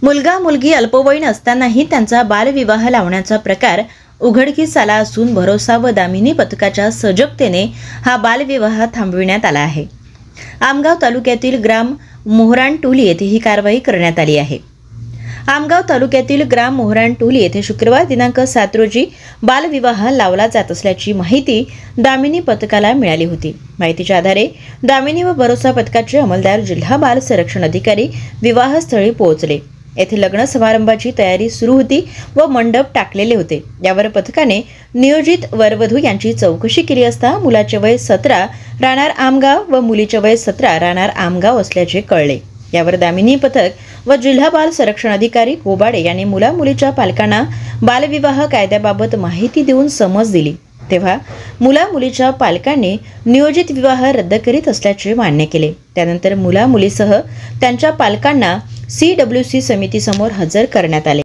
मुलगा मुलगी अल्पवयीन असतानाही त्यांचा बालविवाह लावण्याचा प्रकार उघडकीस आला असून भरोसा व दामिनी पथकाच्या सजगतेने हा बालविवाह थांबविण्यात आला आहे। आमगाव तालुक्यातील ग्राम मोहराणटोली येथे ही कारवाई करण्यात आली आहे। आमगाव तालुक्यातील ग्राम मोहराणटोली येथे शुक्रवार दिनांक 7 रोजी बालविवाह लावला जात असल्याची माहिती दामिनी पथकाला मिळाली होती। माहितीच्या आधारे दामिनी व भरोसा पथकाचे अंमलदार जिल्हा बाल संरक्षण अधिकारी विवाहस्थळी पोहोचले। येथे लग्न समारंभाची तयारी सुरू होती व मंडप टाकलेले होते। यावर पथकाने नियोजित वरवधू यांची चौकशी केली असता मुलाचे वय 17 राहणार आमगाव व मुलीचे वय 17 राहणार आमगाव असल्याचे कळले। यावर दामिनी पथक व जिल्हा बाल संरक्षण अधिकारी कोबाडे यांनी मुला मुलीच्या पालकांना बालविवाह कायद्याबाबत माहिती देऊन समज दिली। तेव्हा मुला मुलीच्या पालकांनी नियोजित विवाह रद्द करीत असल्याचे मान्य केले। त्यानंतर मुला मुलीसह त्यांच्या पालकांना CWC समितीसमोर हजर करण्यात आले।